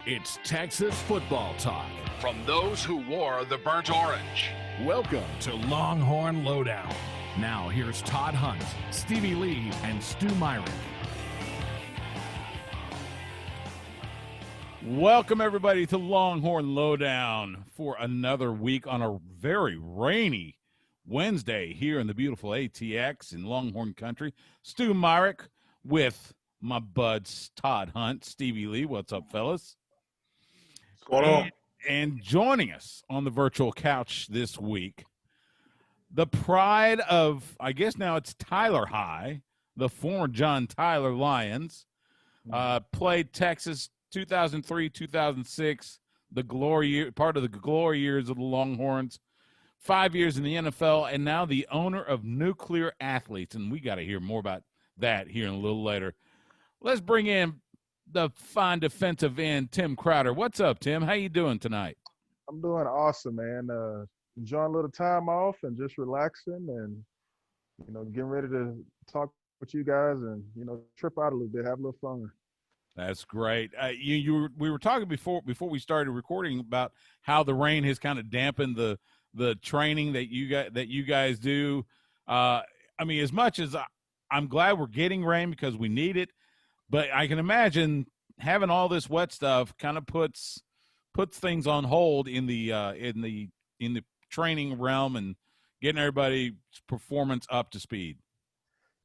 It's Texas football talk from those who wore the burnt orange. Welcome to Longhorn Lowdown. Now here's Todd Hunt, Stevie Lee, and Stu Myrick. Welcome, everybody, to Longhorn Lowdown for another week on a very rainy Wednesday here in the beautiful ATX in Longhorn Country. Stu Myrick with my buds Todd Hunt, Stevie Lee. What's up, fellas? What's going on? And joining us on the virtual couch this week, the pride of, I guess now it's Tyler High, the former John Tyler Lions, played Texas 2003, 2006, the glory year, part of the glory years of the Longhorns, 5 years in the NFL, and now the owner of Nuclear Athletes. And we got to hear more about that here in a little later. Let's bring in the fine defensive end, Tim Crowder. What's up, Tim? How you doing tonight? I'm doing awesome, man. Enjoying a little time off and just relaxing and, getting ready to talk with you guys and, trip out a little bit, have a little fun. That's great. We were talking before we started recording about how the rain has kind of dampened the training that you guys do. I mean, as much as I'm glad we're getting rain because we need it, but I can imagine having all this wet stuff kind of puts things on hold in the training realm and getting everybody's performance up to speed.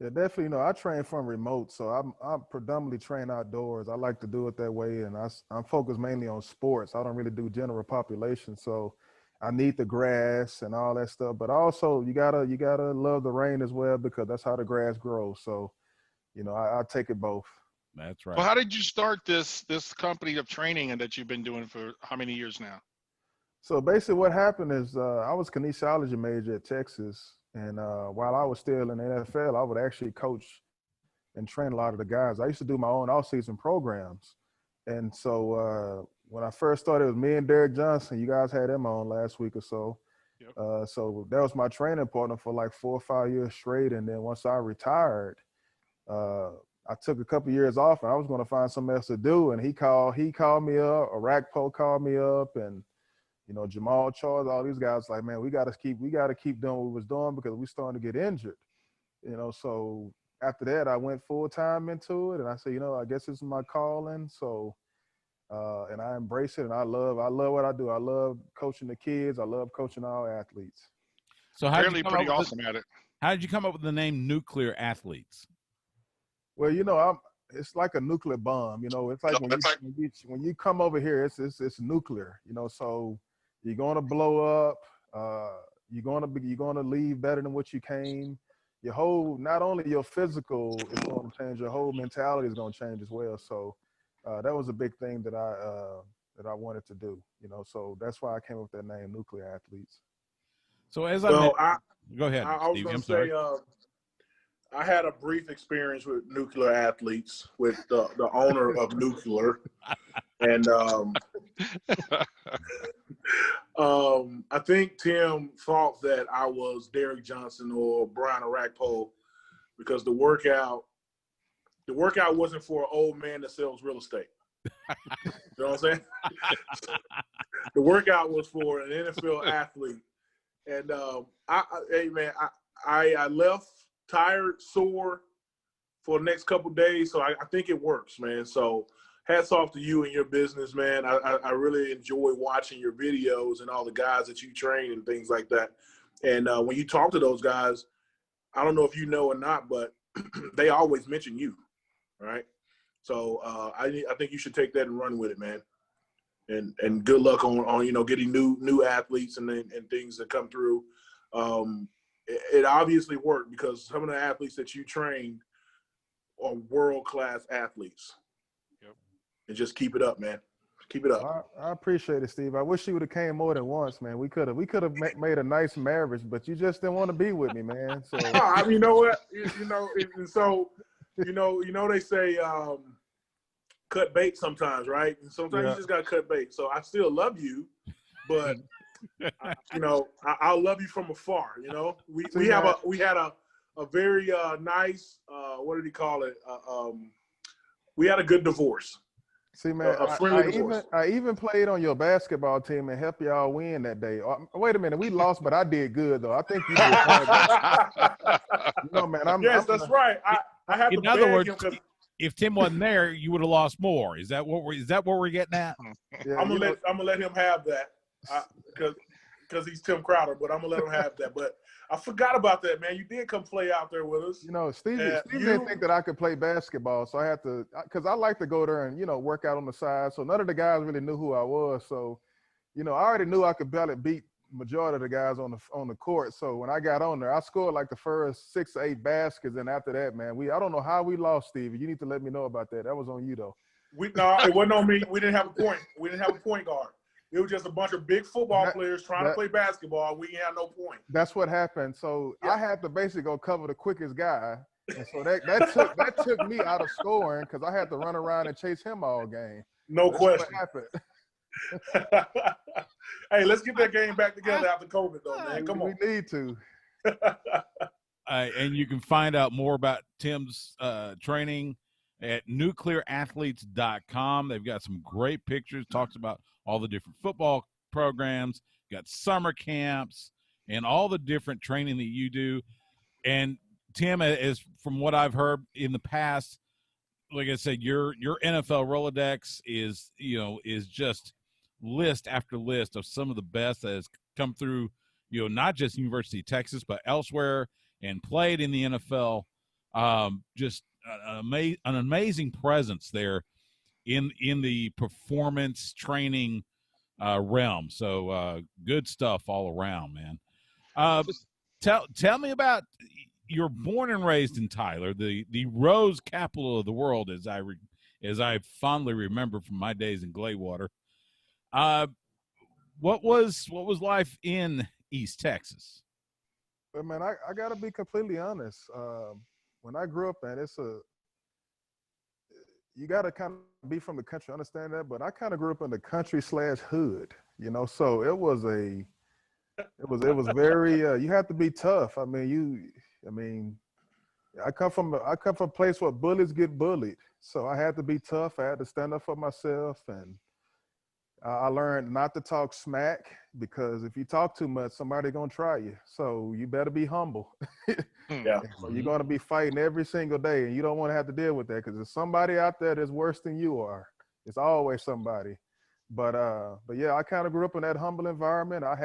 Yeah, definitely. I train from remote, so I'm predominantly train outdoors. I like to do it that way, and I'm focused mainly on sports. I don't really do general population, so I need the grass and all that stuff. But also, you gotta love the rain as well because that's how the grass grows. So, I take it both. That's right. Well, how did you start this company of training and that you've been doing for how many years now? So basically what happened is I was a kinesiology major at Texas. And while I was still in the NFL, I would actually coach and train a lot of the guys. I used to do my own off-season programs. And so when I first started, it was me and Derek Johnson. You guys had him on last week or so. Yep. So that was my training partner for like 4 or 5 years straight. And then once I retired, I took a couple years off and I was going to find something else to do. And he called me up, Arakpo called me up, and Jamal Charles, all these guys like, man, we got to keep doing what we was doing because we starting to get injured. So after that, I went full time into it, and I said, I guess this is my calling. So, and I embrace it, and I love what I do. I love coaching the kids. I love coaching all athletes. So pretty awesome at it. How did you come up with the name Nuclear Athletes? Well, it's like a nuclear bomb. It's like when you come over here, it's nuclear. So you're gonna blow up. You're gonna leave better than what you came. Your whole, not only your physical is going to change, your whole mentality is going to change as well. So that was a big thing that I wanted to do. So that's why I came up with that name, Nuclear Athletes. So go ahead. I was going to say, I had a brief experience with Nuclear Athletes with the owner of Nuclear. And I think Tim thought that I was Derek Johnson or Brian Arakpo because the workout wasn't for an old man that sells real estate. You know what I'm saying? The workout was for an NFL athlete. And I left tired, sore for the next couple of days. So I think it works, man. So hats off to you and your business, man. I really enjoy watching your videos and all the guys that you train and things like that. And when you talk to those guys, I don't know if you know or not, but they always mention you, right? So I think you should take that and run with it, man. And good luck on getting new athletes and things that come through. It obviously worked because some of the athletes that you trained are world-class athletes. Yep. And just keep it up, man. Keep it up. I appreciate it, Steve. I wish you would have came more than once, man. We could have made a nice marriage, but you just didn't want to be with me, man. So you know what? They say cut bait sometimes, right? And sometimes you just got to cut bait. So I still love you, but I'll love you from afar. We had a very nice what did he call it? We had a good divorce. See, man, a friendly divorce. I even played on your basketball team and helped y'all win that day. Wait a minute, we lost, but I did good though. I think you did bad. You know, man, Yes, that's right. I have to In other beg words, him because if Tim wasn't there, you would have lost more. Is that what we're getting at? yeah, I'm gonna let him have that because he's Tim Crowder, but I'm gonna let him have that. But I forgot about that, man. You did come play out there with us. you know, Steve you- didn't think that I could play basketball, so I had to, because I like to go there and work out on the side. So none of the guys really knew who I was. So, I already knew I could barely beat majority of the guys on the court. So when I got on there, I scored like the first 6 or 8 baskets, and after that, man, I don't know how we lost, Stevie. You need to let me know about that. That was on you though. No, it wasn't on me. We didn't have a point. We didn't have a point guard. It was just a bunch of big football players trying to play basketball. We didn't have no point. That's what happened. So Yeah. I had to basically go cover the quickest guy, and so that took me out of scoring because I had to run around and chase him all game. No That's question. what happened. Hey, let's get that game back together after COVID, though, man. Come on. We need to. And you can find out more about Tim's training at nuclearathletes.com. They've got some great pictures, talks about all the different football programs, got summer camps, and all the different training that you do. And Tim, is from what I've heard in the past, like I said, your NFL Rolodex is just list after list of some of the best that has come through, not just University of Texas, but elsewhere and played in the NFL. Just an amazing presence there in the performance training realm. So good stuff all around, man. Tell me about, you're born and raised in Tyler, the rose capital of the world, as I fondly remember from my days in Gladewater. What was life in East Texas? But man, I got to be completely honest. When I grew up, man, you got to kind of be from the country, understand that. But I kind of grew up in the country/hood, So it was very. You have to be tough. I come from a place where bullies get bullied, so I had to be tough. I had to stand up for myself, and I learned not to talk smack, because if you talk too much, somebody's gonna try you. So you better be humble. Yeah. So you're gonna be fighting every single day, and you don't want to have to deal with that, because there's somebody out there that's worse than you are. It's always somebody. But yeah, I kind of grew up in that humble environment. I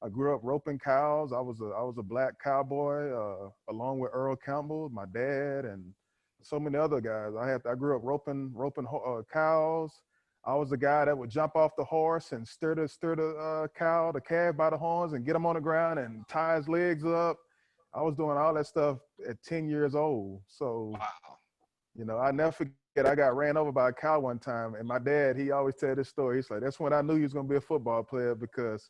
grew up roping cows. I was a black cowboy, along with Earl Campbell, my dad, and so many other guys. I grew up roping cows. I was the guy that would jump off the horse and stir the calf by the horns and get him on the ground and tie his legs up. I was doing all that stuff at 10 years old. So, Wow. I never forget, I got ran over by a cow one time, and my dad, he always tell this story. He's like, that's when I knew he was going to be a football player, because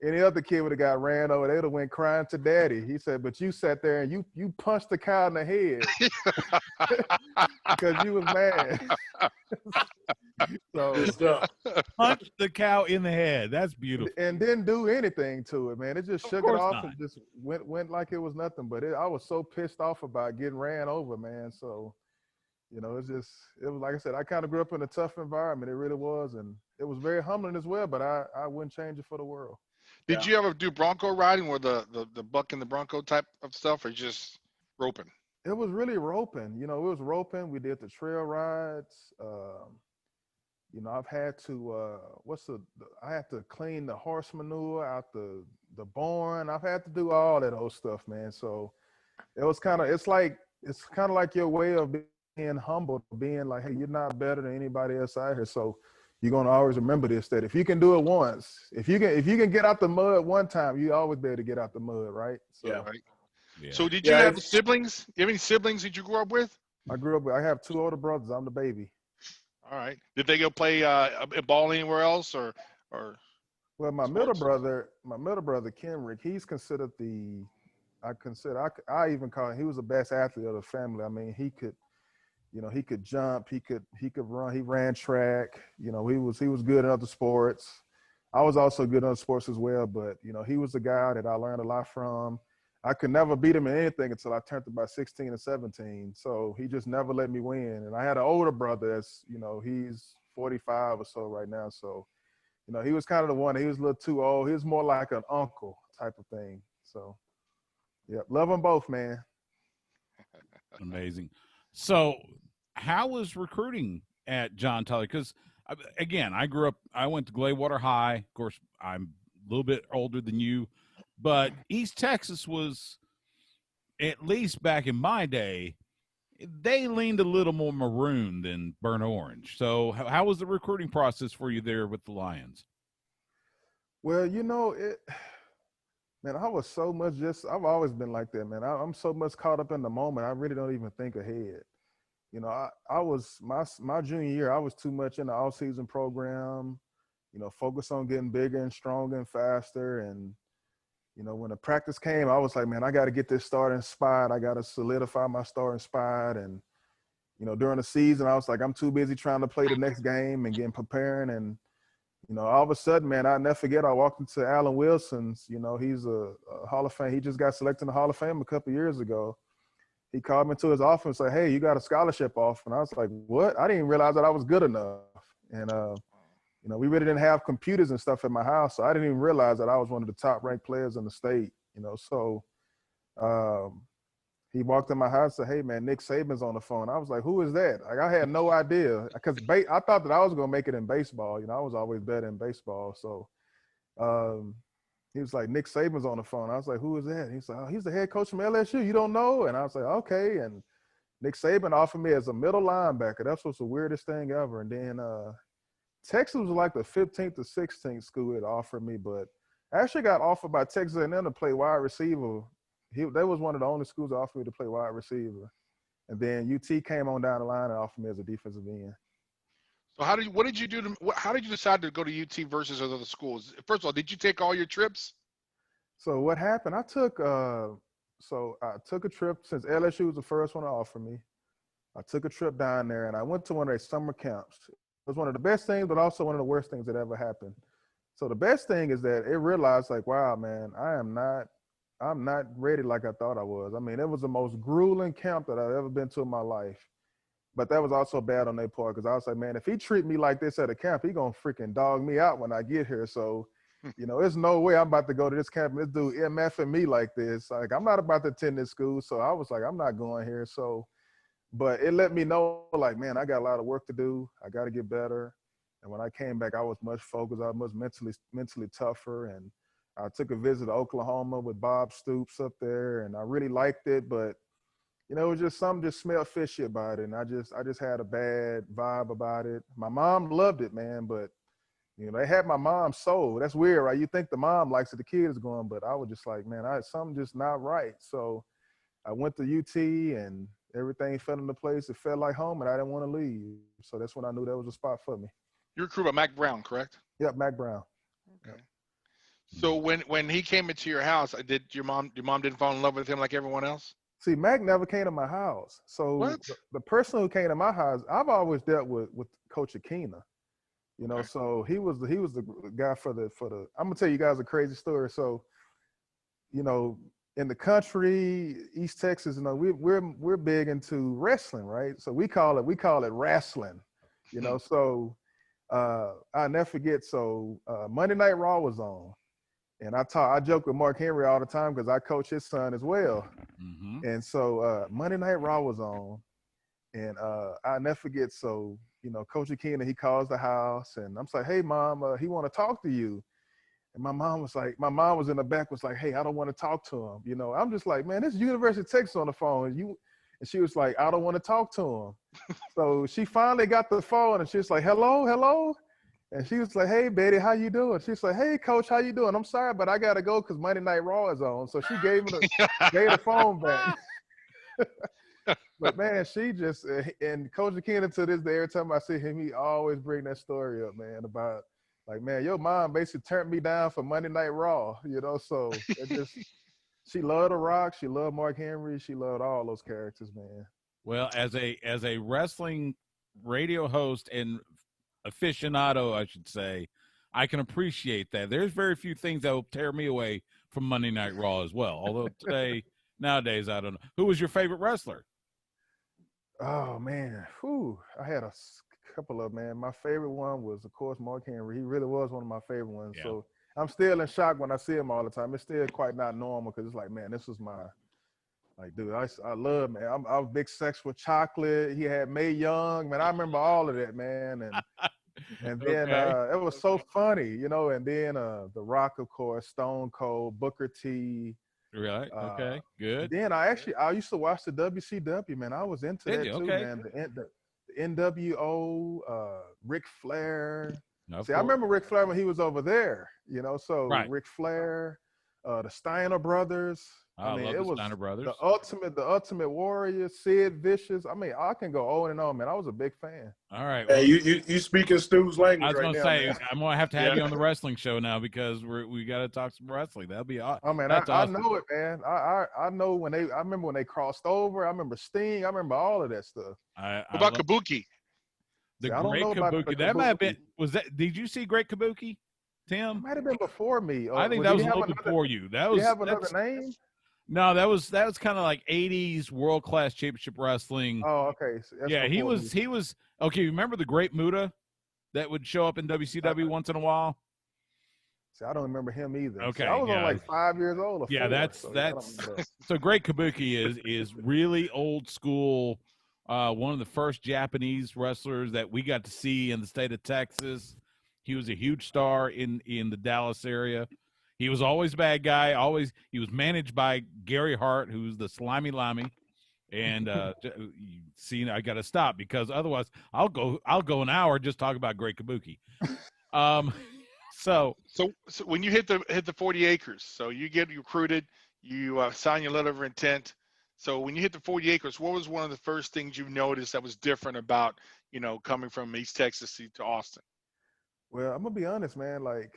any other kid would have got ran over, they would have went crying to daddy. He said, but you sat there and you punched the cow in the head because you was mad. So, Good stuff. Punch the cow in the head. That's beautiful. and didn't do anything to it, man. It just Of shook it course off not. and just went like it was nothing. But I was so pissed off about getting ran over, man. So, it was like I said, I kind of grew up in a tough environment. It really was. And it was very humbling as well, but I wouldn't change it for the world. Did you ever do Bronco riding, or the buck and the Bronco type of stuff, or just roping? It was really roping. It was roping. We did the trail rides. I've had to I had to clean the horse manure out the barn. I've had to do all that old stuff, man. So it was kind of like your way of being humble, being like, hey, you're not better than anybody else out here. So you're gonna always remember this, that if you can do it once, if you can get out the mud one time, you always be able to get out the mud, right? So, Yeah. Right. Yeah. So did you have siblings? You have any siblings that you grew up with? I have 2 older brothers. I'm the baby. All right. Did they go play ball anywhere else, or? Well, my middle brother, Kenrick, he's considered I even call him, he was the best athlete of the family. I mean, he could jump, he could run, he ran track, he was good in other sports. I was also good in other sports as well, but he was the guy that I learned a lot from. I could never beat him in anything until I turned about 16 or 17. So he just never let me win. And I had an older brother that's, he's 45 or so right now. So, he was kind of the one. He was a little too old. He was more like an uncle type of thing. So, yeah, love them both, man. Amazing. So, how was recruiting at John Tyler? Because, again, I went to Glaywater High. Of course, I'm a little bit older than you, but East Texas was, at least back in my day, they leaned a little more maroon than burnt orange. So, how was the recruiting process for you there with the Lions? Well, man, I was so much I've always been like that, man. I'm so much caught up in the moment. I really don't even think ahead. I was my junior year, I was too much in the off-season program, focus on getting bigger and stronger and faster. And, when the practice came, I was like, man, I got to get this starting spot. I got to solidify my starting spot. And, during the season, I was like, I'm too busy trying to play the next game and getting preparing. And, all of a sudden, man, I'll never forget, I walked into Alan Wilson's, he's a Hall of Fame. He just got selected in the Hall of Fame a couple of years ago. He called me to his office and said, hey, you got a scholarship offer. And I was like, what? I didn't even realize that I was good enough. And, we really didn't have computers and stuff in my house, so I didn't even realize that I was one of the top-ranked players in the state, So he walked in my house and said, hey, man, Nick Saban's on the phone. I was like, who is that? Like, I had no idea because I thought that I was going to make it in baseball. I was always better in baseball. So he was like, Nick Saban's on the phone. I was like, who is that? He's like, oh, he's the head coach from LSU. You don't know? And I was like, okay. And Nick Saban offered me as a middle linebacker. That's what's the weirdest thing ever. And then Texas was like the 15th or 16th school that offered me, but I actually got offered by Texas A&M to play wide receiver. They was one of the only schools that offered me to play wide receiver. And then UT came on down the line and offered me as a defensive end. So how did you decide to go to UT versus other schools? First of all, did you take all your trips? So what happened, I took a trip since LSU was the first one to offer me. I took a trip down there and I went to one of their summer camps. It was one of the best things, but also one of the worst things that ever happened. So the best thing is that it realized like, wow, man, I'm not ready like I thought I was. I mean, it was the most grueling camp that I've ever been to in my life. But that was also bad on their part because I was like, man, if he treat me like this at a camp, he gonna freaking dog me out when I get here. So, there's no way I'm about to go to this camp and this dude MFing me like this. Like, I'm not about to attend this school. So I was like, I'm not going here. So, but it let me know, like, man, I got a lot of work to do. I got to get better. And when I came back, I was much focused. I was mentally tougher. And I took a visit to Oklahoma with Bob Stoops up there, and I really liked it. But, it was just something just smelled fishy about it. And I just had a bad vibe about it. My mom loved it, man. But, they had my mom sold. That's weird, right? You think the mom likes it, the kid is going. But I was just like, man, something just not right. So I went to UT and everything fell into place. It felt like home, and I didn't want to leave. So that's when I knew that was a spot for me. You were recruited by Mac Brown, correct? Yep, Mac Brown. Okay. So when he came into your house, did your mom didn't fall in love with him like everyone else? See, Mac never came to my house. So What? The person who came to my house, I've always dealt with Coach Akina. Okay. So he was the guy for the. I'm gonna tell you guys a crazy story. So, in the country, East Texas, we're big into wrestling, right? So we call it wrestling, So I'll never forget. So Monday Night Raw was on, and I joke with Mark Henry all the time because I coach his son as well. Mm-hmm. And so Monday Night Raw was on, and I'll never forget. So Coach Akina, he calls the house, and I'm like, "Hey, Mom, he want to talk to you." And my mom was in the back, was like, "Hey, I don't want to talk to him." I'm just like, "Man, this is University of Texas on the phone." And she was like, "I don't want to talk to him." So she finally got the phone, and she was like, "Hello." And she was like, "Hey, Betty, how you doing?" She's like, "Hey, Coach, how you doing? I'm sorry, but I got to go because Monday Night Raw is on." So she gave the phone back. But, man, she just – and Coach Akina to this day, every time I see him, he always bring that story up, man, about – like, man, your mom basically turned me down for Monday Night Raw, so it just she loved The Rock, she loved Mark Henry, she loved all those characters, man. Well, as a wrestling radio host and aficionado, I should say, I can appreciate that. There's very few things that will tear me away from Monday Night Raw as well. Although nowadays, I don't know. Who was your favorite wrestler? Oh man, whew. I had a couple of, man. My favorite one was, of course, Mark Henry. He really was one of my favorite ones. Yeah. So I'm still in shock when I see him all the time. It's still quite not normal because it's like, man, this was my, like, dude, I love, man. I was big Sex with Chocolate. He had Mae Young, man. I remember all of that, man. And then Okay. it was so funny, you know. And then The Rock, of course, Stone Cold, Booker T. Right. Okay. Good. Then I used to watch the WCW, man. I was into Did that you? too, Okay. man. The NWO, Ric Flair. Of See, I course. remember Ric Flair when he was over there, you know. So Right. Ric Flair, the Steiner brothers. I mean, love it the was Steiner brothers. the ultimate warrior, Sid Vicious. I mean, I can go on and on, man. I was a big fan. All right. Hey, Well, you speaking Stu's I language was right gonna now, say man. I'm gonna have to have Yeah. you on the wrestling show now because we got to talk some wrestling. That'll be awesome. Oh man, That's I awesome. know it, man. I know when I remember when they crossed over. I remember Sting. I remember all of that stuff. I What about love Kabuki? the See, I don't Great know about the Kabuki. That might have been. Kabuki. Was that? Did you see Great Kabuki, It Tim? might have been before me. I think Or that did was he a have little another? before you. That Did he was have another that's name? no. That was kind of like '80s world class championship wrestling. Oh, okay. So that's Yeah, he before was. me. He was okay. Remember the Great Muta that would show up in WCW once in a while? See, I don't remember him either. See, Okay, I was on yeah. like 5 years old or Yeah, 4. that's So I don't that's remember that. so Great Kabuki is really old school. One of the first Japanese wrestlers that we got to see in the state of Texas. He was a huge star in the Dallas area. He was always a bad guy. Always he was managed by Gary Hart, who's the slimy limey. And see, I got to stop because otherwise I'll go an hour just talking about Great Kabuki. Um, so So when you hit the 40 acres, so you get recruited, you sign your letter of intent. So when you hit the 40 acres, what was one of the first things you noticed that was different about, coming from East Texas to Austin? Well, I'm gonna be honest, man. Like,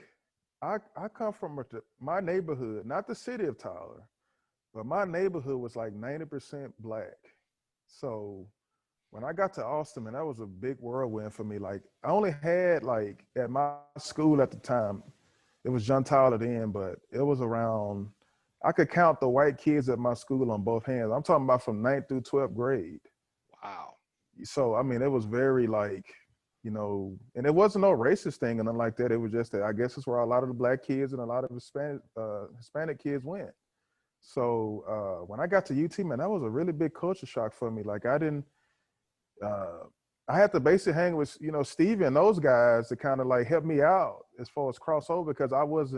I come from my neighborhood, not the city of Tyler, but my neighborhood was like 90% black. So when I got to Austin, man, that was a big whirlwind for me. Like, I only had, like, at my school at the time, it was John Tyler then, but it was around, I could count the white kids at my school on both hands. I'm talking about from 9th through 12th grade. Wow. So, I mean, it was very, like, you know, and it wasn't no racist thing or nothing like that. It was just that I guess it's where a lot of the black kids and a lot of Hispanic kids went. So when I got to UT, man, that was a really big culture shock for me. Like, I had to basically hang with, you know, Stevie and those guys to kind of like help me out as far as crossover, because I was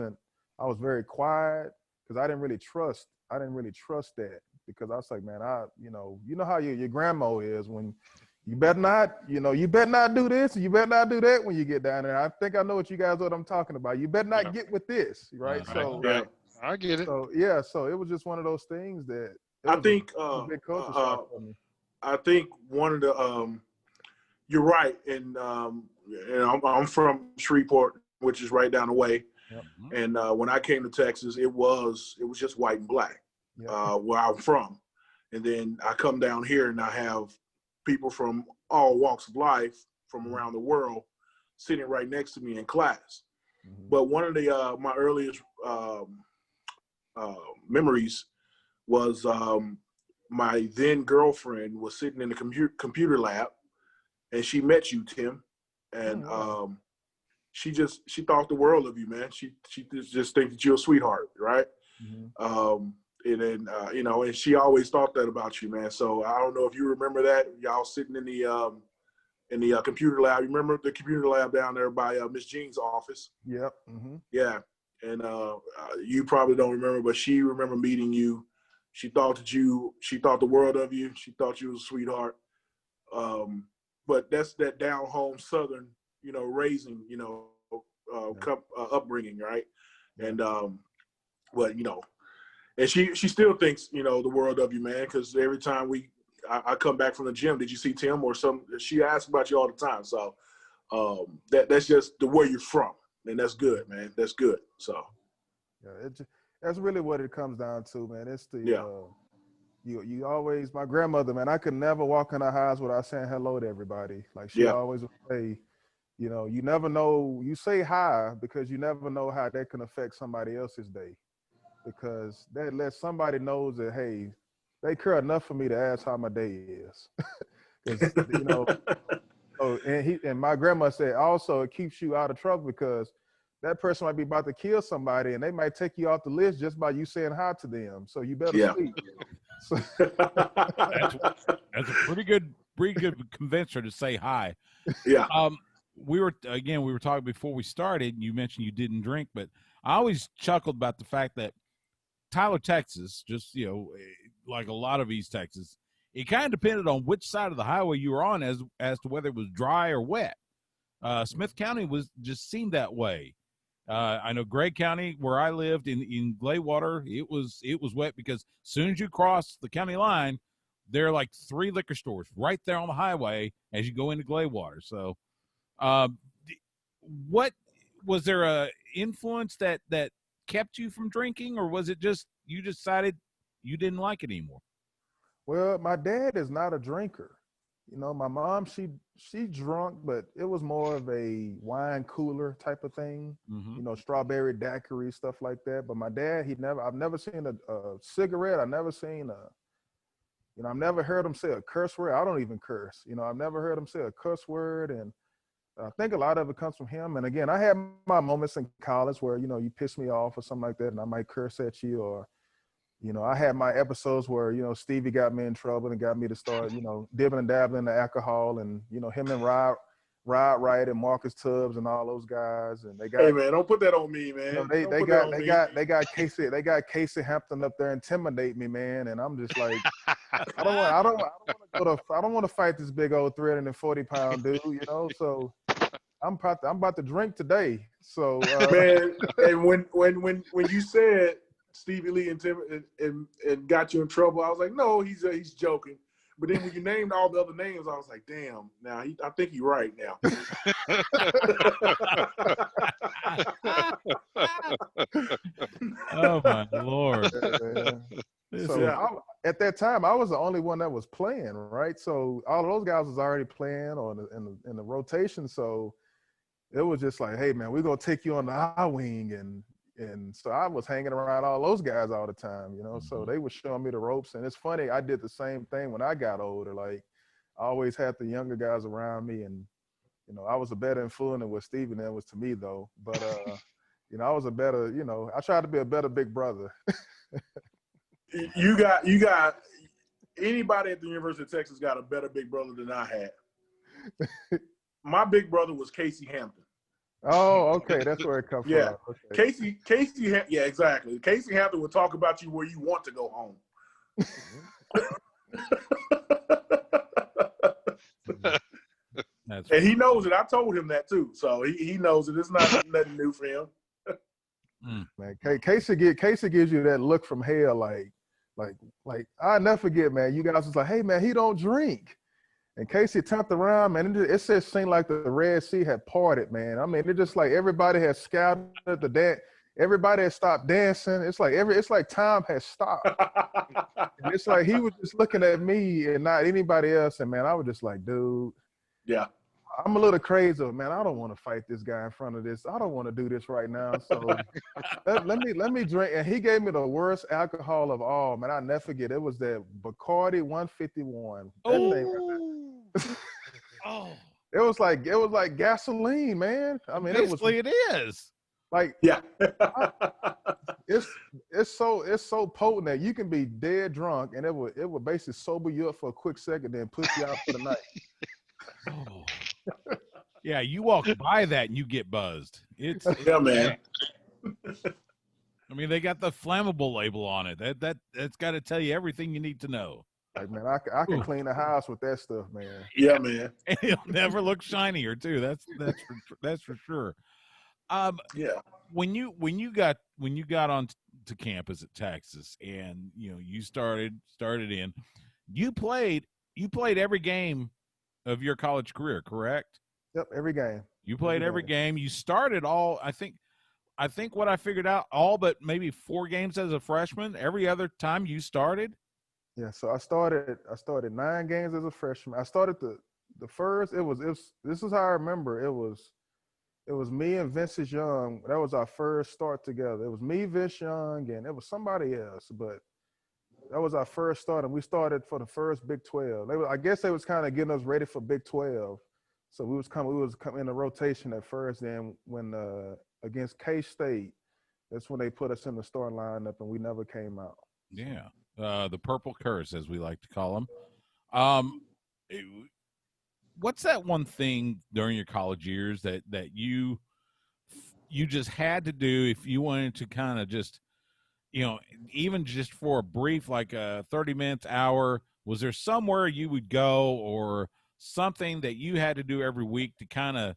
very quiet because I didn't really trust that, because I was like, man, you know how your grandma is when you better not do this, and you better not do that when you get down there. I think I know what I'm talking about. You better not Yeah. get with this, right? Right. So, Yeah, I get it. so yeah, so it was just one of those things that it I was think a big culture shock for me. I think one of the you're right, and I'm from Shreveport, which is right down the way. Yep. And when I came to Texas, it was just white and black, Yep. where I'm from. And then I come down here and I have people from all walks of life from around the world sitting right next to me in class. Mhm. But one of the my earliest memories was my then girlfriend was sitting in the computer lab, and she met you, Tim, and Oh, wow. she thought the world of you, man. She just think that you're a sweetheart, right? Mhm. And then and she always thought that about you, man. So I don't know if you remember that, y'all sitting in the computer lab. You remember the computer lab down there by Miss Jean's office? Yep. Mhm. Yeah. And you probably don't remember, but she remember meeting you. She thought the world of you. She thought you was a sweetheart. But that's that down home Southern, raising, upbringing, right? And but and she still thinks, the world of you, man. Because every time I come back from the gym, did you see Tim or something? She asks about you all the time. So that's just the where you're from, and that's good, man. That's good. So Yeah, that's really what it comes down to, man. It's the yeah. You always, my grandmother, man, I could never walk in her house without saying hello to everybody. Like, she Yeah. always would say, you never know, you say hi because you never know how that can affect somebody else's day. because that lets somebody knows that, hey, they care enough for me to ask how my day is. Because, so, and my grandma said also it keeps you out of trouble because that person might be about to kill somebody and they might take you off the list just by you saying hi to them. So you better sleep. So, That's a pretty good convincer to say hi. Yeah. We were talking before we started. You mentioned you didn't drink, but I always chuckled about the fact that Tyler, Texas, just like a lot of East Texas, it kind of depended on which side of the highway you were on as to whether it was dry or wet. Smith County just seemed that way. I know Gregg County, where I lived in Glaywater, it was wet because as soon as you cross the county line, there are like 3 liquor stores right there on the highway as you go into Glaywater. So, what was there a influence that kept you from drinking, or was it just you decided you didn't like it anymore? well, my dad is not a drinker. My mom, she drunk, but it was more of a wine cooler type of thing. Mm-hmm. Strawberry daiquiri, stuff like that. But my dad, I've never seen a cigarette. I've never seen I've never heard him say a curse word. I don't even curse. I've never heard him say a curse word. And I think a lot of it comes from him. And again, I had my moments in college where, you piss me off or something like that, and I might curse at you, or I had my episodes where, Stevie got me in trouble and got me to start, dibbing and dabbling in the alcohol, and, him and Rod Wright and Marcus Tubbs and all those guys. And they got, hey man, don't put that on me, man. They got Casey Hampton up there intimidate me, man. And I'm just like, I don't want to fight this big old 340-pound dude, so I'm about to drink today. So man, and when you said Stevie Lee and got you in trouble, I was like, no, he's joking. But then when you named all the other names, I was like, damn, now I think he's right now. Oh my Lord. So at that time, I was the only one that was playing, right? So all of those guys was already playing or in the rotation. So it was just like, hey man, we're gonna take you on the high wing, and so I was hanging around all those guys all the time, So they were showing me the ropes, and it's funny, I did the same thing when I got older. Like, I always had the younger guys around me, and I was a better influence than what Steven was to me, though. But I was a better, I tried to be a better big brother. You got anybody at the University of Texas got a better big brother than I had. My big brother was Casey Hampton. Oh, okay, that's where it comes yeah. from. Okay. Casey, yeah, exactly. Casey Hampton would talk about you where you want to go home. And he knows it. I told him that too, so he knows it. It's not nothing new for him. Man, Casey gives you that look from hell, like I never forget, man. You guys was like, hey man, he don't drink. And Casey turned around, man. It just seemed like the Red Sea had parted, man. I mean, it just like everybody had scattered the dance. Everybody had stopped dancing. It's like time has stopped. And it's like he was just looking at me and not anybody else. And man, I was just like, dude, yeah, I'm a little crazy, man. I don't want to fight this guy in front of this. I don't want to do this right now. So let me drink. And he gave me the worst alcohol of all, man. I'll never forget. It was that Bacardi 151. That thing. Oh, it was like gasoline, man. I mean, it is. Like, yeah, it's so potent that you can be dead drunk and it would basically sober you up for a quick second, then put you out for the night. Oh. Yeah, you walk by that and you get buzzed. It's yeah, man. I mean, they got the flammable label on it. That's got to tell you everything you need to know. Like, man, I can clean the house with that stuff, man. Yeah, man. And it'll never look shinier too. That's for sure. Yeah. When you got on to campus at Texas, and you started in, you played every game of your college career, correct? Yep, every game. You played every game. You started all. I think what I figured out, all but maybe 4 games as a freshman. Every other time you started. Yeah, so I started 9 games as a freshman. I started the first. This is how I remember. It was It was me and Vincent Young. That was our first start together. It was me, Vince Young, and it was somebody else, but that was our first start, and we started for the first Big 12. I guess they was kind of getting us ready for Big 12. So we was coming in the rotation at first. Then when against K-State, that's when they put us in the starting lineup, and we never came out. Yeah, the Purple Curse, as we like to call them. What's that one thing during your college years that you just had to do if you wanted to kind of just, even just for a brief, like 30 minutes, hour? Was there somewhere you would go or something that you had to do every week to kind of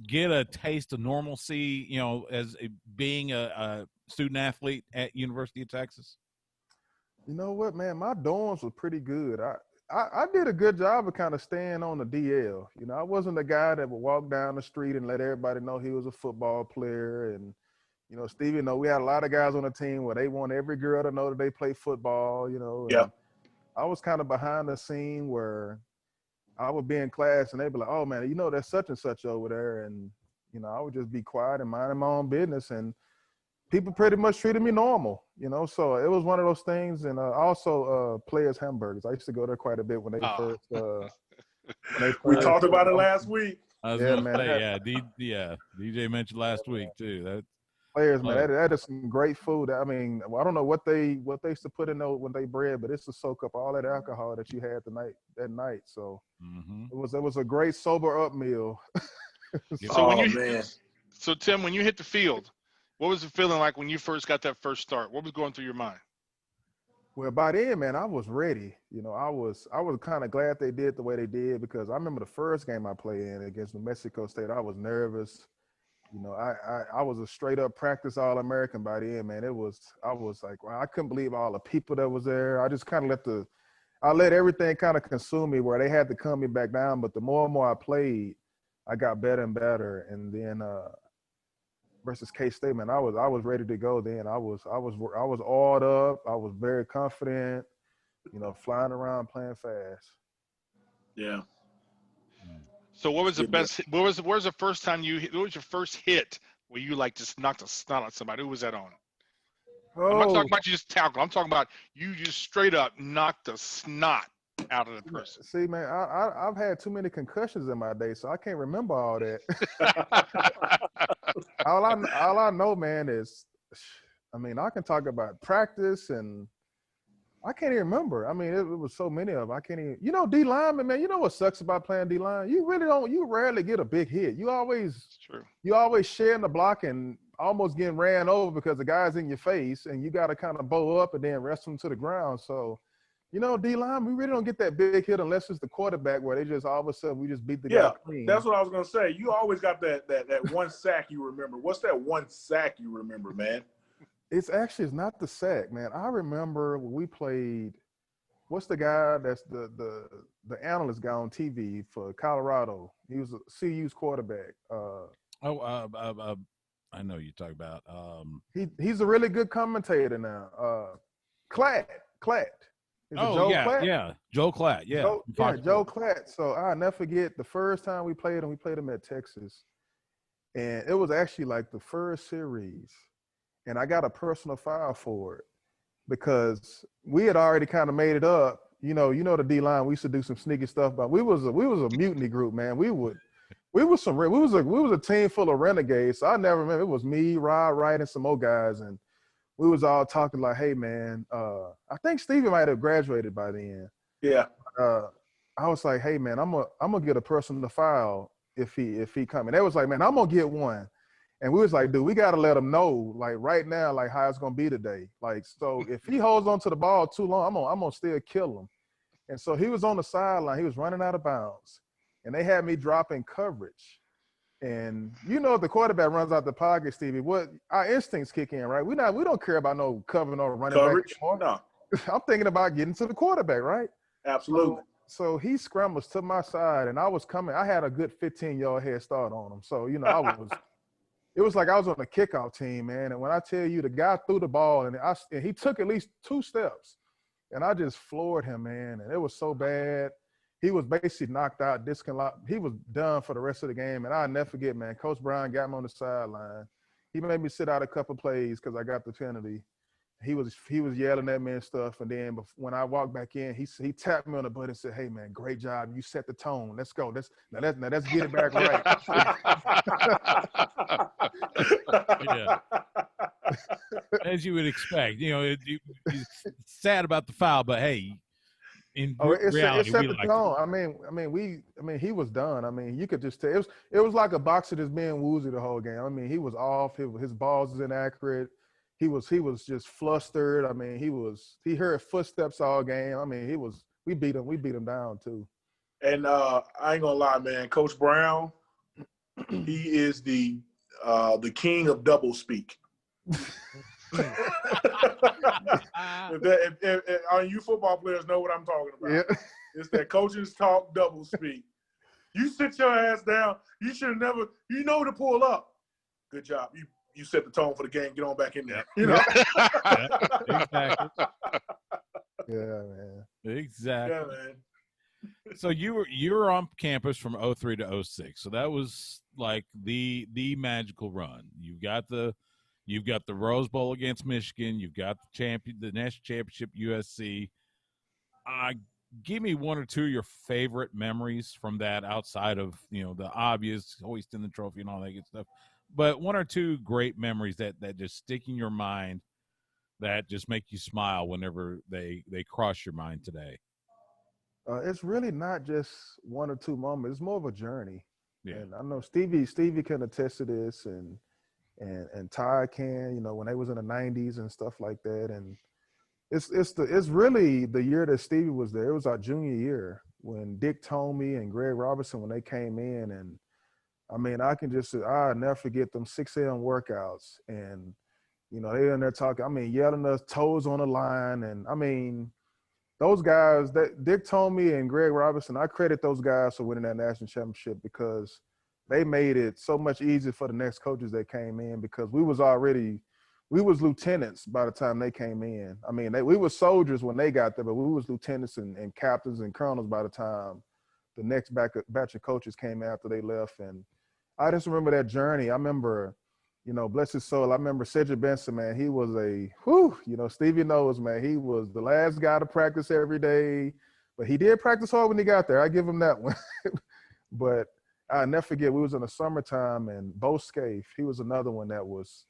get a taste of normalcy, as being a student athlete at University of Texas? You know what, man? My dorms were pretty good. I did a good job of kind of staying on the DL. I wasn't the guy that would walk down the street and let everybody know he was a football player. And, Stevie, we had a lot of guys on the team where they want every girl to know that they play football, Yeah. And I was kind of behind the scene where I would be in class and they'd be like, oh, man, there's such and such over there. And, I would just be quiet and minding my own business. And people pretty much treated me normal, so it was one of those things. And also Players Hamburgers. I used to go there quite a bit when they first. We talked about it last week. I was Yeah, gonna man, say, DJ mentioned last week too. That Players, man, that is some great food. I mean, I don't know what they used to put in there when they bread, but it's to soak up all that alcohol that you had that night. So it was a great sober up meal. So Tim, when you hit the field, what was it feeling like when you first got that first start? What was going through your mind? Well, by then, man, I was ready. I was kind of glad they did the way they did, because I remember the first game I played in against New Mexico State. I was nervous. I was a straight up practice All-American by then, man. I was like, wow, I couldn't believe all the people that was there. I just kind of let everything kind of consume me, where they had to calm me back down. But the more and more I played, I got better and better. And then versus K-State, man, I was ready to go then. I was oiled up. I was very confident, flying around, playing fast. Yeah. So what was the best? What was the first time what was your first hit where you just knocked a snot on somebody? Who was that on? I'm not talking about you just tackle. I'm talking about you just straight up knocked the snot out of the person. See, man, I've had too many concussions in my day, so I can't remember all that. all I know, man, is, I can talk about practice, and I can't even remember. It was so many of them. I can't even. D lineman, man. You know what sucks about playing D line? You rarely get a big hit. You always sharing the block and almost getting ran over because the guy's in your face, and you got to kind of bow up and then wrestle him to the ground. So, D line, we really don't get that big hit unless it's the quarterback, where they just all of a sudden we just beat the guy clean. That's what I was gonna say. You always got that one sack you remember. What's that one sack you remember, man? It's not the sack, man. I remember when we played. What's the guy that's the analyst guy on TV for Colorado? He was a CU's quarterback. I know you talk about. He's a really good commentator now. Klatt. Joe Klatt. Yeah. Joe Klatt. So I'll never forget the first time we played him at Texas. And it was actually like the first series. And I got a personal foul for it because we had already kind of made it up. The D-line, we used to do some sneaky stuff, but we was a mutiny group, man. We was a team full of renegades. So I never remember. It was me, Rod Wright, and some more guys. And we was all talking like, hey, man, I think Stevie might have graduated by then. Yeah. I was like, hey, man, I'm gonna get a personal foul if he come. And they was like, man, I'm gonna get one. And we was like, dude, we gotta let him know, like right now, like how it's gonna be today. Like, so if he holds on to the ball too long, I'm gonna still kill him. And so he was on the sideline, he was running out of bounds, and they had me dropping coverage. And if the quarterback runs out the pocket, Stevie, what our instincts kick in, right? We don't care about no covering or running coverage. Back anymore. No. I'm thinking about getting to the quarterback, right? Absolutely. So he scrambles to my side, and I was coming. I had a good 15-yard head start on him. So it was like I was on the kickoff team, man. And when I tell you, the guy threw the ball, and he took at least 2 steps, and I just floored him, man. And it was so bad. he was basically knocked out, he was done for the rest of the game. And I'll never forget, man, Coach Brown got me on the sideline. He made me sit out a couple plays because I got the penalty. He was yelling at me and stuff. And then when I walked back in, he tapped me on the butt and said, "Hey, man, great job. You set the tone. Let's go. Let's get it back right." Yeah. As you would expect, it's sad about the foul, but hey, in reality, it set we the like tone. I mean, he was done. I mean, you could just tell it was like a boxer that's being woozy the whole game. I mean, he was off. His balls was inaccurate. He was just flustered. I mean, he heard footsteps all game. I mean, we beat him down too. And I ain't gonna lie, man, Coach Brown, he is the king of double speak. If you football players know what I'm talking about. Yeah. It's that coaches talk double speak. You sit your ass down. You should have never. You know to pull up. Good job. You set the tone for the game. Get on back in there. You know. exactly. Yeah, man. Exactly. Yeah, man. So you were on campus from 03 to 06. So that was like the magical run. You've got the Rose Bowl against Michigan. You've got the national championship USC. Give me one or two of your favorite memories from that, outside of the obvious hoisting the trophy and all that good stuff. But one or two great memories that just stick in your mind, that just make you smile whenever they cross your mind today. It's really not just one or two moments. It's more of a journey. Yeah. And I know Stevie can attest to this, and Ty can, when they was in the 90s and stuff like that. And it's really the year that Stevie was there. It was our junior year when Dick Tomey and Greg Robertson, when they came in. And I mean, I'll never forget them 6 a.m. workouts. And, they in there talking, yelling us, toes on the line. And I mean, those guys, that Dick Tomey and Greg Robertson, I credit those guys for winning that national championship, because they made it so much easier for the next coaches that came in, because we was lieutenants by the time they came in. I mean, we were soldiers when they got there, but we was lieutenants and captains and colonels by the time the next batch of coaches came after they left. And I just remember that journey. I remember, bless his soul, I remember Cedric Benson, man. He was Stevie knows, man, he was the last guy to practice every day, but he did practice hard when he got there. I give him that one. But I'll never forget, we was in the summertime, and Bo Scaife, he was another one that was,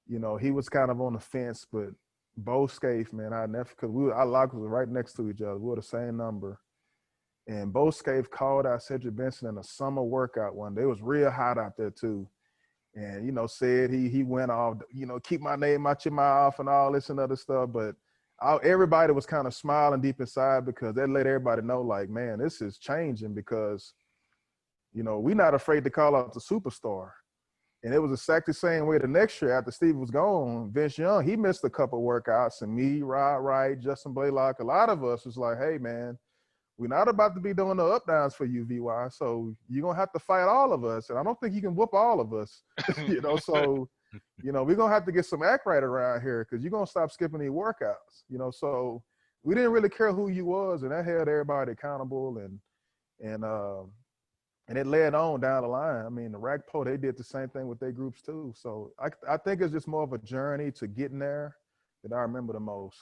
he was kind of on the fence, but Bo Scaife, man, our lockers were right next to each other. We were the same number. And Bo Scaife called out Cedric Benson in a summer workout one day. It was real hot out there too. And, said he went off, keep my name out your mouth and all this and other stuff. But everybody was kind of smiling deep inside, because that let everybody know, like, man, this is changing, because, we're not afraid to call out the superstar. And it was exactly the same way the next year after Steve was gone. Vince Young, he missed a couple workouts, and me, Rod Wright, Justin Blaylock, a lot of us was like, hey, man, we're not about to be doing the up downs for you, VY. So you're going to have to fight all of us. And I don't think you can whoop all of us, So, we're going to have to get some act right around here, because you're going to stop skipping these workouts, So we didn't really care who you was, and that held everybody accountable. And it led on down the line. I mean, the RACPO, they did the same thing with their groups too. So I think it's just more of a journey to getting there that I remember the most.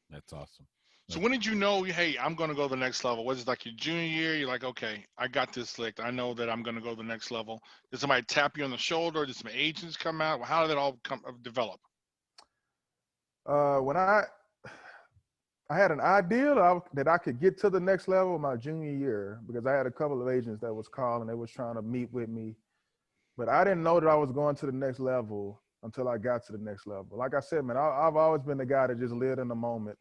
That's awesome. So when did you know, hey, I'm going to go to the next level? Was it like your junior year? You're like, okay, I got this licked. I know that I'm going to go to the next level. Did somebody tap you on the shoulder? Did some agents come out? How did it all develop? When I had an idea that I could get to the next level my junior year, because I had a couple of agents that was calling. They was trying to meet with me. But I didn't know that I was going to the next level until I got to the next level. Like I said, man, I've always been the guy that just lived in the moment.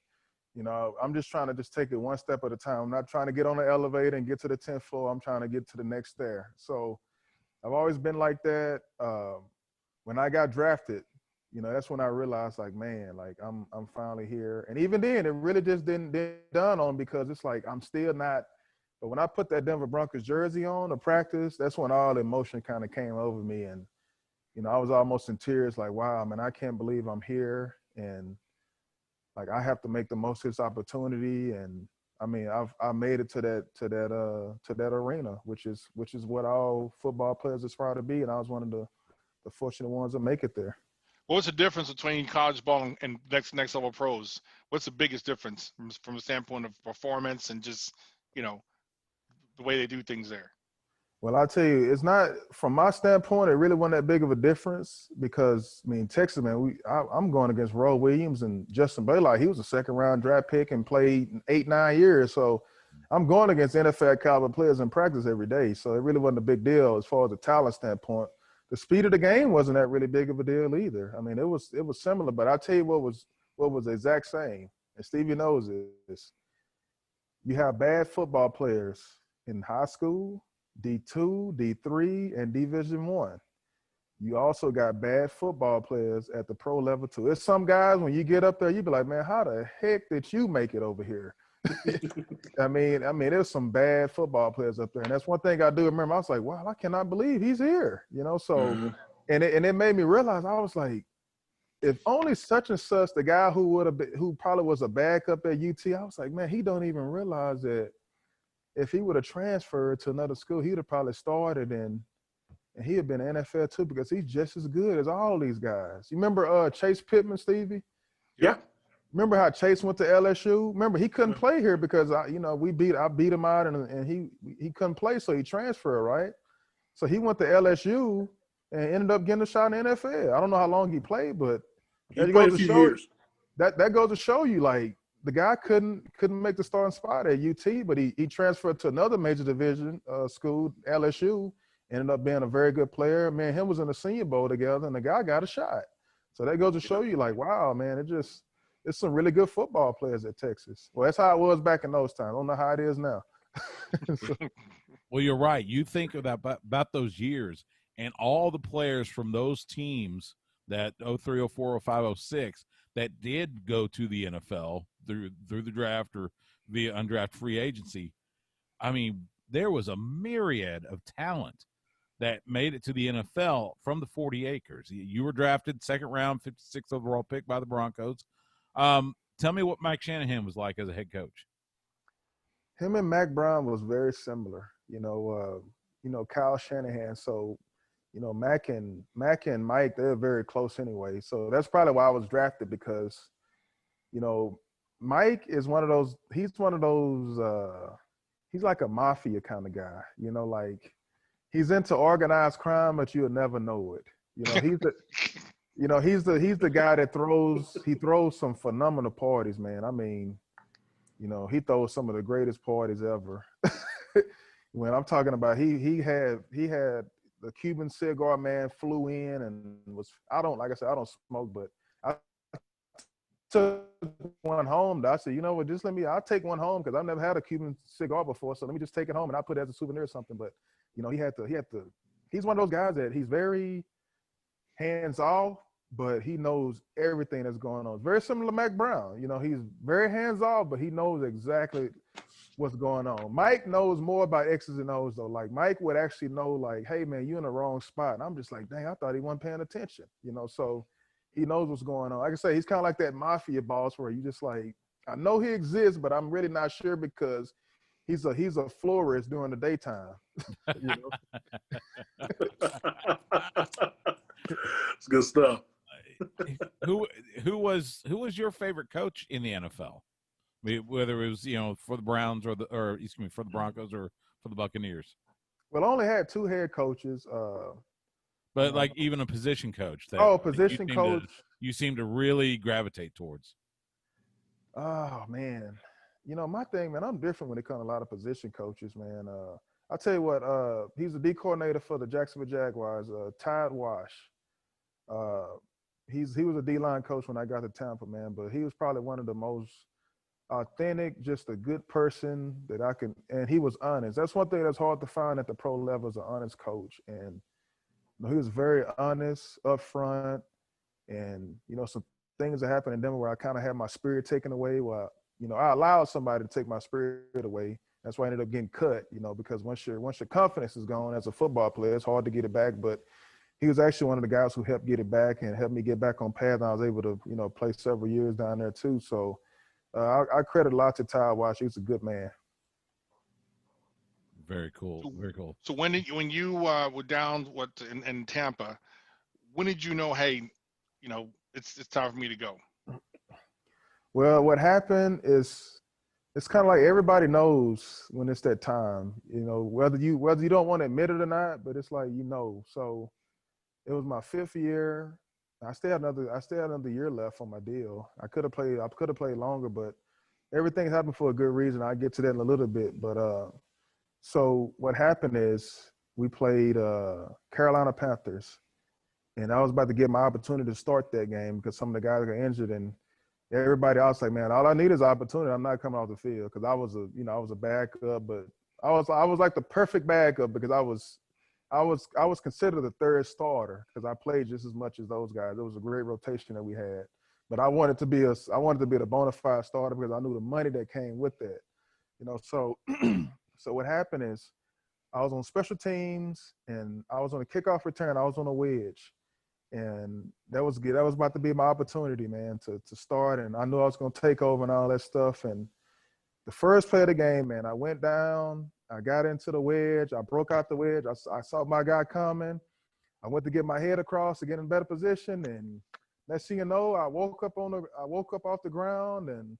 I'm just trying to take it one step at a time. I'm not trying to get on the elevator and get to the 10th floor. I'm trying to get to the next stair. So I've always been like that. When I got drafted, that's when I realized, like, man, like I'm finally here. And even then, it really just didn't dawn on, because it's like I'm still not. But when I put that Denver Broncos jersey on to practice, that's when all the emotion kind of came over me. And, I was almost in tears, like, wow, man, I can't believe I'm here. And, like, I have to make the most of this opportunity. And I mean, I made it to that arena, which is what all football players aspire to be, and I was one of the fortunate ones to make it there. What's the difference between college ball and next level pros? What's the biggest difference from a standpoint of performance and just, you know, the way they do things there? Well, I'll tell you, it's not from my standpoint. It really wasn't that big of a difference because I mean, Texas, man, I'm going against Roy Williams and Justin Blaylock. He was a second-round draft pick and played 8-9 years. So I'm going against NFL caliber players in practice every day. So it really wasn't a big deal as far as the talent standpoint. The speed of the game wasn't that really big of a deal either. I mean, it was similar, but I'll tell you what was the exact same. And Stevie knows this. You have bad football players in high school, D2, D3, and Division I. You also got bad football players at the pro level too. There's some guys, when you get up there, you be like, man, how the heck did you make it over here? I mean, there's some bad football players up there. And that's one thing I do remember. I was like, wow, I cannot believe he's here. You know, so and it made me realize, I was like, if only such and such, the guy who probably was a backup at UT, I was like, man, he don't even realize that if he would have transferred to another school, he would have probably started and he had been in the NFL too, because he's just as good as all these guys. You remember Chase Pittman, Stevie? Yeah. Remember how Chase went to LSU? Remember he couldn't play here because I beat him out and he couldn't play, so he transferred, right? So he went to LSU and ended up getting a shot in the NFL. I don't know how long he played, but he played a few years. That goes to show you, like, the guy couldn't make the starting spot at UT, but he transferred to another major division school, LSU, ended up being a very good player. Man, him was in the Senior Bowl together, and the guy got a shot. So that goes to show you, like, wow, man, it's some really good football players at Texas. Well, that's how it was back in those times. I don't know how it is now. Well, you're right. You think about those years and all the players from those teams that 03, 04, 05, 06 that did go to the NFL through the draft or via undrafted free agency. I mean, there was a myriad of talent that made it to the NFL from the 40 acres. You were drafted second round, 56th overall pick by the Broncos. Tell me what Mike Shanahan was like as a head coach. Him and Mac Brown was very similar. Kyle Shanahan. So, Mac and Mike, they're very close anyway. So that's probably why I was drafted, because, Mike is one of those. He's like a mafia kind of guy. Like, he's into organized crime, but you'll never know it. He's the guy that throws some phenomenal parties, man. I mean, he throws some of the greatest parties ever. When I'm talking about, he had the Cuban cigar man flew in and I don't smoke, but I took one home. I said, you know what, I'll take one home because I've never had a Cuban cigar before, so let me just take it home and I'll put it as a souvenir or something. But he's one of those guys that he's very hands off, but he knows everything that's going on. Very similar to Mac Brown. He's very hands off, but he knows exactly what's going on. Mike knows more about X's and O's though. Like, Mike would actually know, like, hey man, you're in the wrong spot. And I'm just like, dang, I thought he wasn't paying attention. So he knows what's going on. Like I say, he's kind of like that mafia boss where you just like, I know he exists, but I'm really not sure because he's a florist during the daytime. It's good stuff. Who was your favorite coach in the NFL? I mean, whether it was for the Browns for the Broncos or for the Buccaneers. Well, I only had two head coaches. But like even a position coach. Position coach. You seem to really gravitate towards. Oh man, my thing, man. I'm different when it comes to a lot of position coaches, man. I'll tell you what. He's the D coordinator for the Jacksonville Jaguars. Todd Wash. He was a D-line coach when I got to Tampa, man. But he was probably one of the most authentic, just a good person and he was honest. That's one thing that's hard to find at the pro level, is an honest coach. And he was very honest, upfront, and some things that happened in Denver where I kind of had my spirit taken away. Where I allowed somebody to take my spirit away. That's why I ended up getting cut. Because once your confidence is gone as a football player, it's hard to get it back. But he was actually one of the guys who helped get it back and helped me get back on path. And I was able to play several years down there too. So I credit a lot to Ty Wash. He was a good man. Very cool. Very cool. So when you were down in Tampa, when did you know, hey, it's time for me to go? Well, what happened is it's kind of like everybody knows when it's that time. Whether you don't want to admit it or not, but it's like So it was my 5th year. I still had another year left on my deal. I could have played longer, but everything happened for a good reason. I'll get to that in a little bit. But so what happened is we played Carolina Panthers, and I was about to get my opportunity to start that game because some of the guys got injured, and everybody else like, man, all I need is opportunity. I'm not coming off the field because I was a backup, but I was like the perfect backup because I was considered the third starter because I played just as much as those guys. It was a great rotation that we had, but I wanted to be the bona fide starter because I knew the money that came with that. So so what happened is I was on special teams and I was on a kickoff return. I was on a wedge. And that was good. That was about to be my opportunity, man, to start. And I knew I was going to take over and all that stuff. And the first play of the game, man, I went down. I got into the wedge. I broke out the wedge. I saw my guy coming. I went to get my head across to get in better position. And next thing you know, I woke up off the ground, and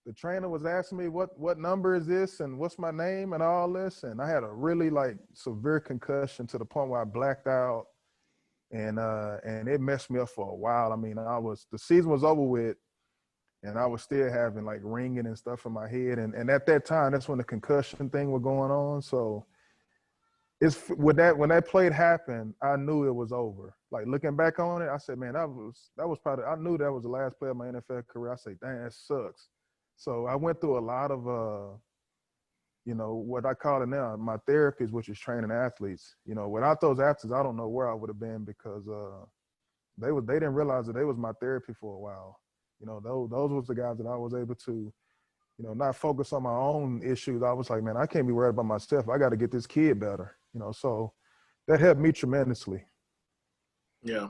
the trainer was asking me what number is this and what's my name and all this. And I had a really severe concussion to the point where I blacked out. And it messed me up for a while. I mean, the season was over with, and I was still having ringing and stuff in my head. And at that time, that's when the concussion thing was going on. So when that play happened, I knew it was over. Looking back on it, I said, man, that was probably, I knew that was the last play of my NFL career. I said, dang, that sucks. So I went through a lot of what I call it now, my therapies, which is training athletes. Without those athletes, I don't know where I would have been because they didn't realize that they was my therapy for a while. Those was the guys that I was able to, not focus on my own issues. I was like, man, I can't be worried about myself. I got to get this kid better. So that helped me tremendously. Yeah.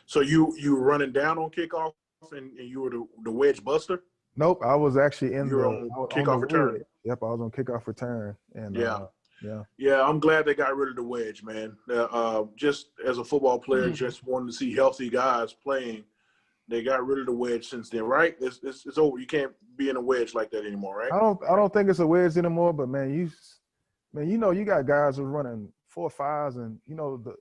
So you were running down on kickoff and you were the wedge buster? Nope, I was actually on kickoff return. Yep, I was on kickoff return. And yeah. I'm glad they got rid of the wedge, man. Just as a football player, just wanting to see healthy guys playing. They got rid of the wedge since then, right? It's over. You can't be in a wedge like that anymore, right? I don't think it's a wedge anymore. But man, you got guys who are running 4.5s, and the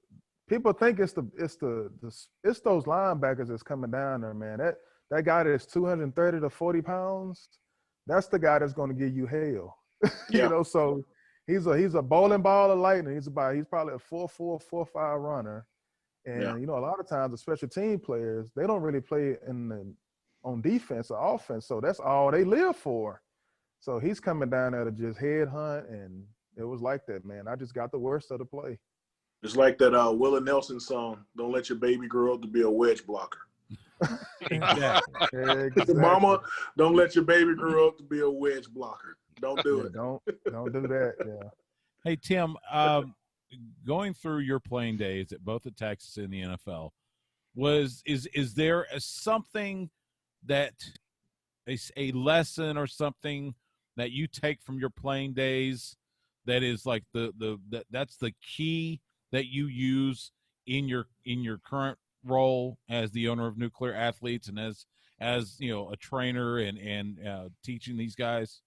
people think it's those linebackers that's coming down there, man. That guy that's 230 to 40 pounds, that's the guy that's going to give you hell. Yeah. So he's a bowling ball of lightning. He's probably a 4.4, 4.5 runner. And, a lot of times the special team players, they don't really play on defense or offense. So that's all they live for. So he's coming down there to just head hunt, and it was like that, man. I just got the worst of the play. It's like that Willie Nelson song, "Don't Let Your Baby Grow Up to Be a Wedge Blocker." Exactly. Mama, don't let your baby grow up to be a wedge blocker. Don't do it. Don't do that. Yeah. Hey, Tim, going through your playing days at both at Texas and the NFL, is there something that a lesson or something that you take from your playing days that is like that's the key that you use in your current role as the owner of Nuclear Athletes and as a trainer and teaching these guys?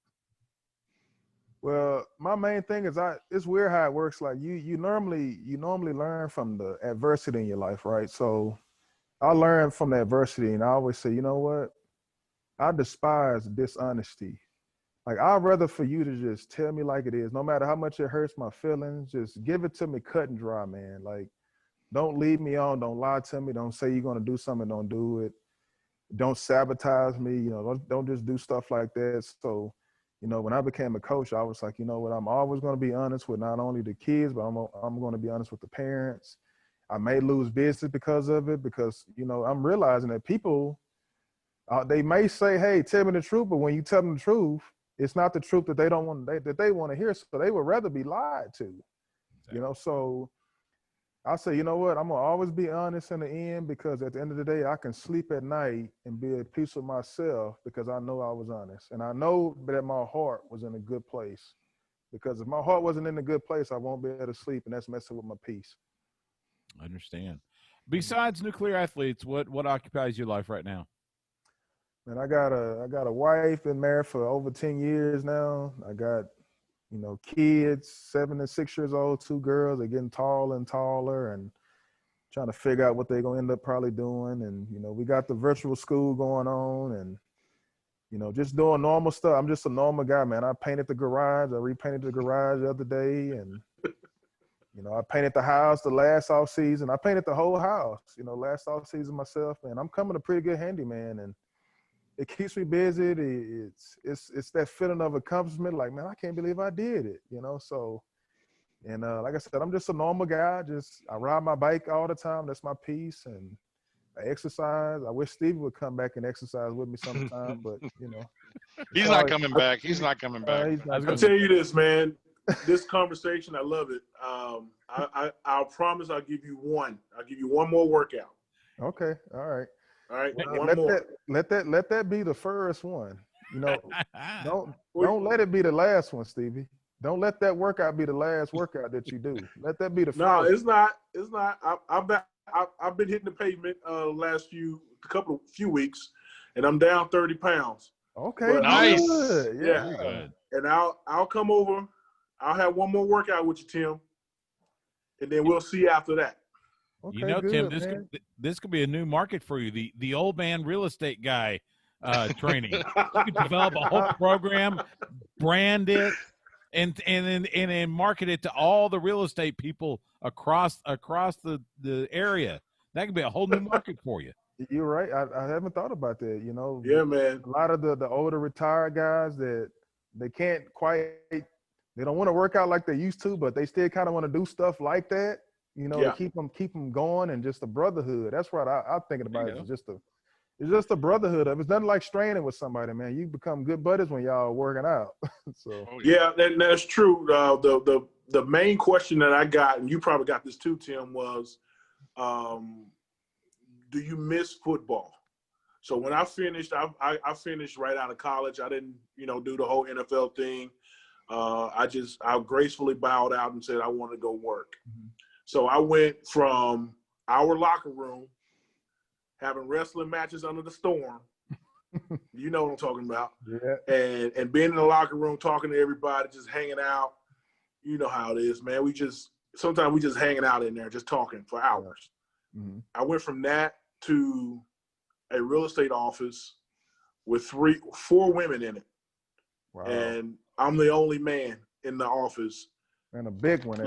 Well, my main thing is it's weird how it works. Like you normally learn from the adversity in your life, right? So I learned from the adversity, and I always say, you know what? I despise dishonesty. Like, I'd rather for you to just tell me like it is, no matter how much it hurts my feelings. Just give it to me cut and dry, man. Like, don't lead me on. Don't lie to me. Don't say you're going to do something. Don't do it. Don't sabotage me. Don't just do stuff like that. So, when I became a coach, I was like, you know what? I'm always going to be honest with not only the kids, but I'm going to be honest with the parents. I may lose business because of it because, I'm realizing that people, they may say, hey, tell me the truth. But when you tell them the truth, it's not the truth that they want to hear. So they would rather be lied to, So I say, you know what? I'm gonna always be honest in the end, because at the end of the day, I can sleep at night and be at peace with myself because I know I was honest, and I know that my heart was in a good place. Because if my heart wasn't in a good place, I won't be able to sleep, and that's messing with my peace. I understand. Besides nuclear athletes, what occupies your life right now? And I got a wife, been married for over 10 years now. I got, kids, 7 and 6 years old, 2 girls. They're getting taller and taller, and trying to figure out what they're gonna end up probably doing. And we got the virtual school going on, and just doing normal stuff. I'm just a normal guy, man. I painted the garage. I repainted the garage the other day, and I painted the house the last off season. I painted the whole house, last off season myself. And I'm coming a pretty good handyman, and it keeps me busy. It's that feeling of accomplishment, like, man, I can't believe I did it, So, and like I said, I'm just a normal guy. I ride my bike all the time. That's my peace. And I exercise. I wish Stevie would come back and exercise with me sometime, but He's not coming back. He's not coming back. I'll tell you this, man. This conversation, I love it. I'll promise I'll give you one. I'll give you one more workout. Okay. All right. All right. Well, One more. Let that be the first one. Don't let it be the last one, Stevie. Don't let that workout be the last workout that you do. Let that be the first. No, it's not. It's not. I've been hitting the pavement last few weeks, and I'm down 30 pounds. Okay, But nice. Good. Yeah. Good. And I'll come over. I'll have one more workout with you, Tim, and then we'll see after that. Okay, Tim, good, this could be a new market for you. The old man real estate guy training. You could develop a whole program, brand it, and then market it to all the real estate people across the area. That could be a whole new market for you. You're right. I haven't thought about that. Yeah, man. A lot of the older retired guys that they can't quite, they don't want to work out like they used to, but they still kind of want to do stuff like that. To keep them going, and just a brotherhood. That's what I'm thinking about. It's just a brotherhood of. It's nothing like straining with somebody, man. You become good buddies when y'all are working out. So yeah, that's true. The main question that I got, and you probably got this too, Tim, was, do you miss football? So when I finished, I finished right out of college. I didn't, do the whole NFL thing. I gracefully bowed out and said I want to go work. Mm-hmm. So I went from our locker room, having wrestling matches under the storm. You know what I'm talking about. Yeah. And being in the locker room, talking to everybody, just hanging out. You know how it is, man. Sometimes we just hanging out in there, just talking for hours. Mm-hmm. I went from that to a real estate office with 4 women in it. Wow. And I'm the only man in the office. And a big one.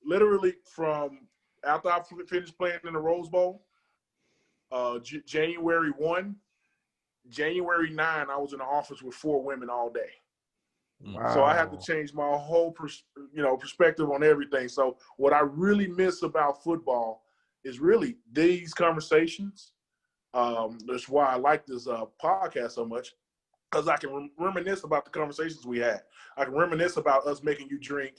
Literally from after I finished playing in the Rose Bowl, January 1, January 9, I was in the office with 4 women all day. Wow. So I had to change my whole perspective on everything. So what I really miss about football is really these conversations. That's why I like this podcast so much, because I can reminisce about the conversations we had. I can reminisce about us making you drink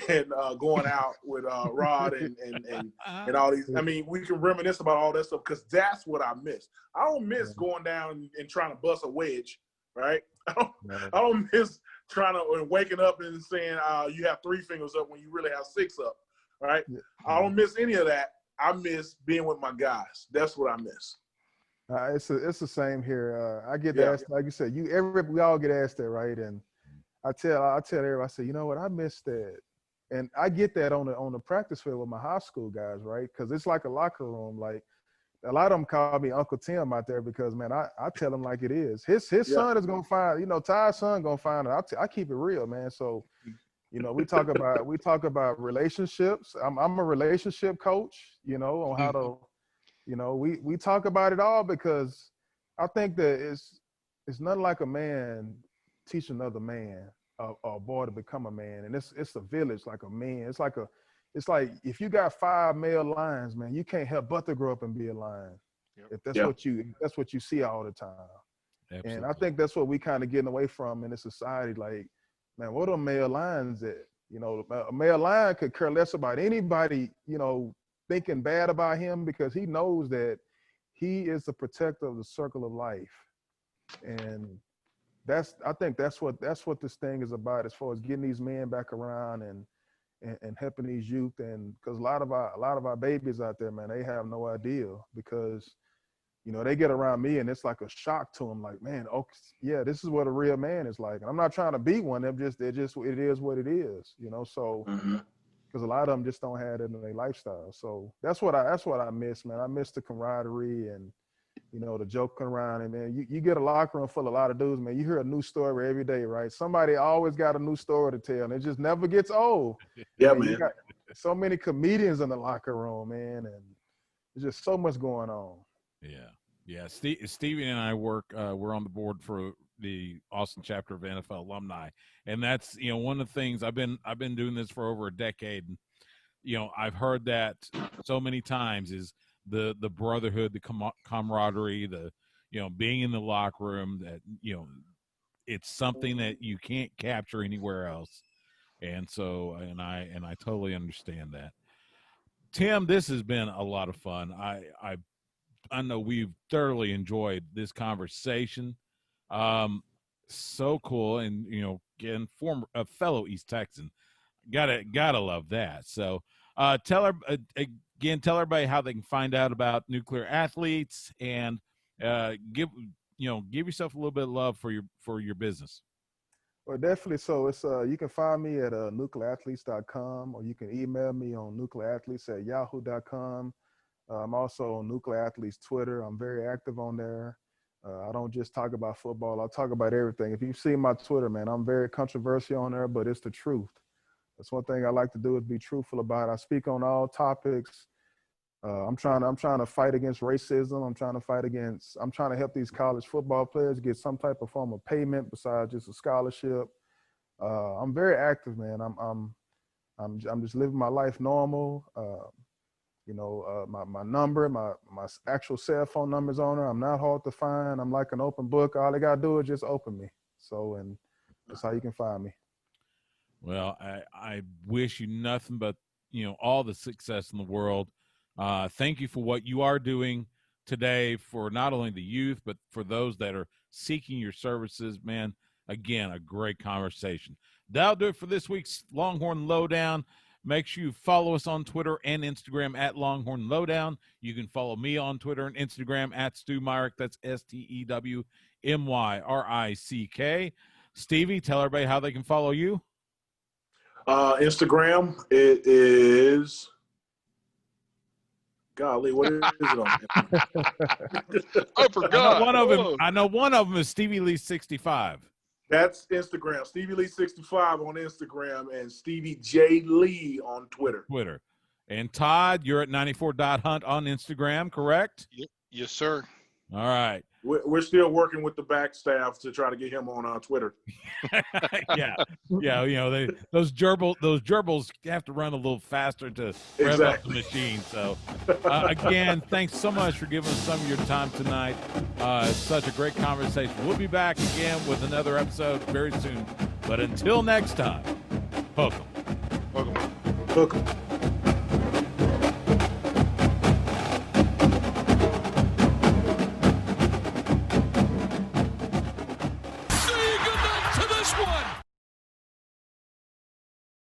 and going out with Rod and all these. I mean, we can reminisce about all that stuff, because that's what I miss. I don't miss going down and trying to bust a wedge, right? I don't miss trying to waking up and saying you have 3 fingers up when you really have 6 up, right? Yeah. I don't miss any of that. I miss being with my guys. That's what I miss. It's the same here. I get asked, like you said, we all get asked that, right? And I tell everybody, I say, you know what, I miss that. And I get that on the practice field with my high school guys, right? Because it's like a locker room. Like, a lot of them call me Uncle Tim out there, because, man, I tell them like it is. His son is gonna find, Ty's son gonna find it. I keep it real, man. So, we talk about relationships. I'm a relationship coach, on how to, we talk about it all, because I think that it's nothing like a man teach another man, or a boy to become a man. And it's a village, like a man. It's like if you got 5 male lions, man, you can't help but to grow up and be a lion. Yep. If that's what you see all the time. Absolutely. And I think that's what we kind of getting away from in this society. Like, man, what are male lions at? You know, a male lion could care less about anybody, you know, thinking bad about him, because he knows that he is the protector of the circle of life. And I think that's what this thing is about, as far as getting these men back around and helping these youth. And because a lot of our babies out there, man, they have no idea, because you know, they get around me and it's like a shock to them. Like, man, oh yeah, this is what a real man is like. And I'm not trying to be one. It is what it is, you know. So, because a lot of them just don't have it in their lifestyle. So that's what I miss, man. I miss the camaraderie and, you know, the joking around. And man, you get a locker room full of a lot of dudes, man. You hear a new story every day, right? Somebody always got a new story to tell, and it just never gets old. Yeah, man. man. You got so many comedians in the locker room, man, and there's just so much going on. Yeah. Stevie and I we're on the board for the Austin chapter of NFL Alumni, and that's, you know, one of the things I've been doing this for over a decade, and you know, I've heard that so many times is the brotherhood, the camaraderie, the, you know, being in the locker room, that, you know, it's something that you can't capture anywhere else, and so and I totally understand that. Tim, this has been a lot of fun. I know we've thoroughly enjoyed this conversation. So cool. And, you know, again, a fellow East Texan, gotta love that. So, tell everybody how they can find out about Nuclear Athletes, and, give yourself a little bit of love for your business. Well, definitely. So it's you can find me at nuclearathletes.com, or you can email me on nuclearathletes@yahoo.com. I'm also on Nuclear Athletes Twitter. I'm very active on there. I don't just talk about football. I talk about everything. If you've seen my Twitter, man, I'm very controversial on there, but it's the truth. That's one thing I like to do, is be truthful about it. I speak on all topics. I'm trying to fight against racism. I'm trying to help these college football players get some type of form of payment besides just a scholarship. I'm very active, man. I'm just living my life normal. You know, my number, my actual cell phone number's on there. I'm not hard to find. I'm like an open book. All they gotta do is just open me. So, and that's how you can find me. Well, I wish you nothing but, you know, all the success in the world. Thank you for what you are doing today for not only the youth, but for those that are seeking your services, man. Again, a great conversation. That'll do it for this week's Longhorn Lowdown. Make sure you follow us on Twitter and Instagram at Longhorn Lowdown. You can follow me on Twitter and Instagram at Stu Myrick. That's STEWMYRICK. Stevie, tell everybody how they can follow you. Instagram, it is, golly, what is it on? I forgot. I know one of them is Stevie Lee 65. That's Instagram. Stevie Lee 65 on Instagram, and Stevie J Lee on Twitter. And Todd, you're at 94.hunt on Instagram, correct? Yes, sir. All right. We're still working with the back staff to try to get him on Twitter. Yeah. You know, those gerbils have to run a little faster to rev up the machine. So, again, thanks so much for giving us some of your time tonight. It's such a great conversation. We'll be back again with another episode very soon. But until next time, hook 'em. Hook 'em.